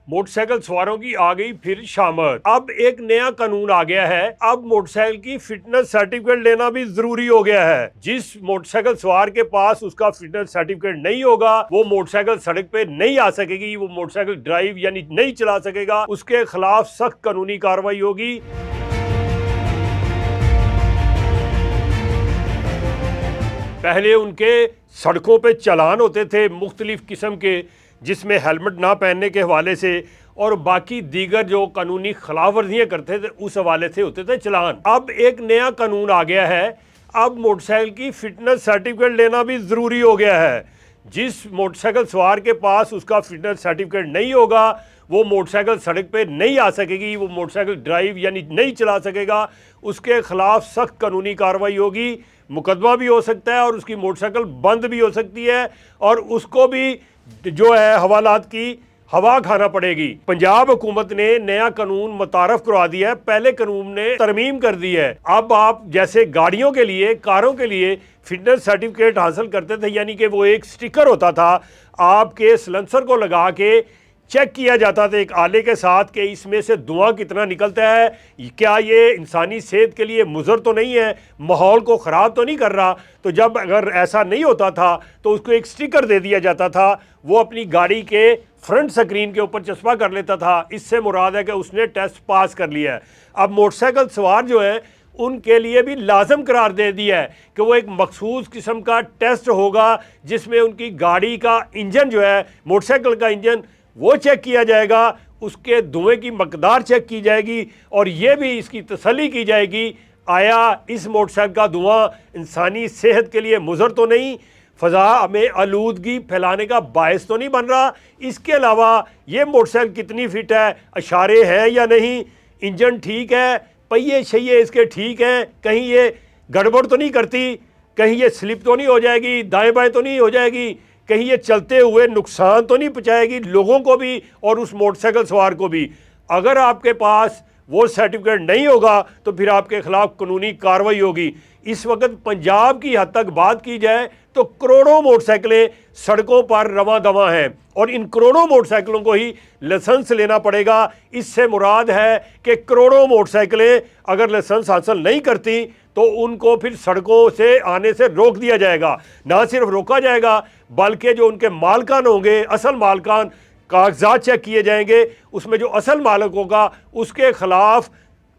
Motorcycle सवारों की आ गई फिर शामत। अब एक नया कानून आ गया है। अब मोटरसाइकिल की फिटनेस सर्टिफिकेट लेना भी जरूरी हो गया है। जिस मोटरसाइकिल सवार के पास उसका फिटनेस सर्टिफिकेट नहीं होगा वो मोटरसाइकिल सड़क पे नहीं आ सकेगी, वो मोटरसाइकिल ड्राइव यानी नहीं चला सकेगा, उसके खिलाफ सख्त कानूनी कार्रवाई होगी। पहले उनके सड़कों पे चालान होते थे मुख्तलिफ किस्म के, जिसमें हेलमेट ना पहनने के हवाले से और बाकी दीगर जो कानूनी खिलाफ वर्जियाँ करते थे उस हवाले से होते थे चालान। अब एक नया कानून आ गया है। अब मोटरसाइकिल की फिटनेस सर्टिफिकेट लेना भी ज़रूरी हो गया है। जिस मोटरसाइकिल सवार के पास उसका फिटनेस सर्टिफिकेट नहीं होगा वो मोटरसाइकिल सड़क पे नहीं आ सकेगी, वो मोटरसाइकिल ड्राइव यानी नहीं चला सकेगा, उसके खिलाफ सख्त कानूनी कार्रवाई होगी। मुकदमा भी हो सकता है और उसकी मोटरसाइकिल बंद भी हो सकती है और उसको भी जो है हवालात की हवा खाना पड़ेगी। पंजाब हुकूमत ने नया कानून मुतारफ करवा दिया है। पहले कानून ने तरमीम कर दी है। अब आप जैसे गाड़ियों के लिए, कारों के लिए फिटनेस सर्टिफिकेट हासिल करते थे, यानी कि वो एक स्टिकर होता था, आपके सलेंसर को लगा के चेक किया जाता था एक आले के साथ कि इसमें से धुआं कितना निकलता है, क्या ये इंसानी सेहत के लिए मुज़र तो नहीं है, माहौल को ख़राब तो नहीं कर रहा। तो जब अगर ऐसा नहीं होता था तो उसको एक स्टिकर दे दिया जाता था, वो अपनी गाड़ी के फ्रंट स्क्रीन के ऊपर चस्पा कर लेता था। इससे मुराद है कि उसने टेस्ट पास कर लिया है। अब मोटरसाइकिल सवार जो है उनके लिए भी लाजम करार दे दिया है कि वो एक मखसूस किस्म का टेस्ट होगा जिसमें उनकी गाड़ी का इंजन जो है, मोटरसाइकिल का इंजन, वो चेक किया जाएगा, उसके धुएं की मकदार चेक की जाएगी और ये भी इसकी तसल्ली की जाएगी आया इस मोटरसाइकिल का धुआं इंसानी सेहत के लिए मुज़र तो नहीं, फ़ज़ा में आलूदगी फैलाने का बायस तो नहीं बन रहा। इसके अलावा ये मोटरसाइकिल कितनी फिट है, इशारे हैं या नहीं, इंजन ठीक है, पहिए शहिए इसके ठीक हैं, कहीं ये गड़बड़ तो नहीं करती, कहीं ये स्लिप तो नहीं हो जाएगी, दाएँ बाएँ तो नहीं हो जाएगी, कहीं ये चलते हुए नुकसान तो नहीं पहुँचाएगी लोगों को भी और उस मोटरसाइकिल सवार को भी। अगर आपके पास वो सर्टिफिकेट नहीं होगा तो फिर आपके खिलाफ कानूनी कार्रवाई होगी। इस वक्त पंजाब की हद तक बात की जाए तो करोड़ों मोटरसाइकिलें सड़कों पर रवां दवां हैं और इन करोड़ों मोटरसाइकिलों को ही लाइसेंस लेना पड़ेगा। इससे मुराद है कि करोड़ों मोटरसाइकिलें अगर लाइसेंस हासिल नहीं करती तो उनको फिर सड़कों से आने से रोक दिया जाएगा। ना सिर्फ रोका जाएगा बल्कि जो उनके मालकान होंगे, असल मालकान, कागजात चेक किए जाएंगे, उसमें जो असल मालिक होगा उसके खिलाफ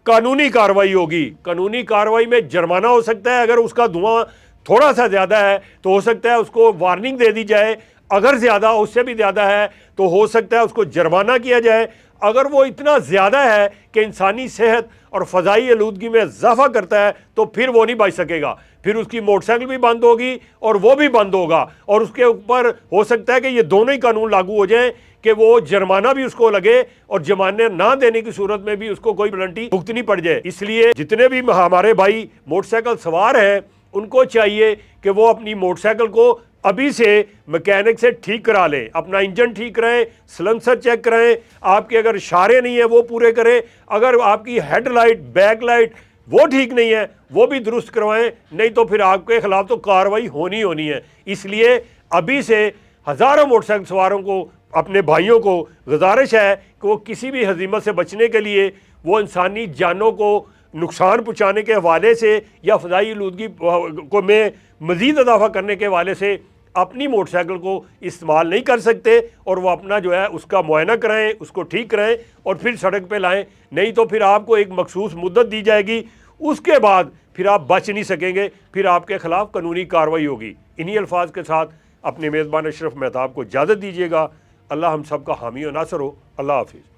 कानूनी कार्रवाई होगी। कानूनी कार्रवाई में जुर्माना हो सकता है, अगर उसका धुआं थोड़ा सा ज़्यादा है तो हो सकता है उसको वार्निंग दे दी जाए, अगर ज़्यादा उससे भी ज़्यादा है तो हो सकता है उसको जुर्माना किया जाए। अगर वो इतना ज़्यादा है कि इंसानी सेहत और फ़ज़ाई आलूदगी में इजाफा करता है तो फिर वो नहीं बच सकेगा, फिर उसकी मोटरसाइकिल भी बंद होगी और वो भी बंद होगा और उसके ऊपर हो सकता है कि ये दोनों ही कानून लागू हो जाएं कि वो जुर्माना भी उसको लगे और जुर्माने ना देने की सूरत में भी उसको कोई पेनल्टी भुगतनी पड़ जाए। इसलिए जितने भी हमारे भाई मोटरसाइकिल सवार हैं उनको चाहिए कि वो अपनी मोटरसाइकिल को अभी से मैकेनिक से ठीक करा लें, अपना इंजन ठीक कराएं, सलेंसर चेक कराएं, आपके अगर इशारे नहीं है वो पूरे करें, अगर आपकी हेडलाइट, बैक लाइट वो ठीक नहीं है वो भी दुरुस्त करवाएं, नहीं तो फिर आपके खिलाफ तो कार्रवाई होनी है। इसलिए अभी से हज़ारों मोटरसाइकिल सवारों को, अपने भाइयों को गुजारिश है कि वो किसी भी हजीमत से बचने के लिए वो इंसानी जानों को नुकसान पहुँचाने के हवाले से या फ़ज़ाई आलूदगी को में मज़ीद इजाफा करने के हवाले से अपनी मोटरसाइकिल को इस्तेमाल नहीं कर सकते और वो अपना जो है उसका मुआयना कराएं, उसको ठीक कराएं और फिर सड़क पे लाएं। नहीं तो फिर आपको एक मखसूस मुद्दत दी जाएगी, उसके बाद फिर आप बच नहीं सकेंगे, फिर आपके खिलाफ कानूनी कार्रवाई होगी। इन्हीं अल्फाज के साथ अपने मेज़बान अशरफ मेहताब को इजाज़त दीजिएगा। अल्लाह हम सब का हामी और नासर हो। अल्लाह हाफिज़।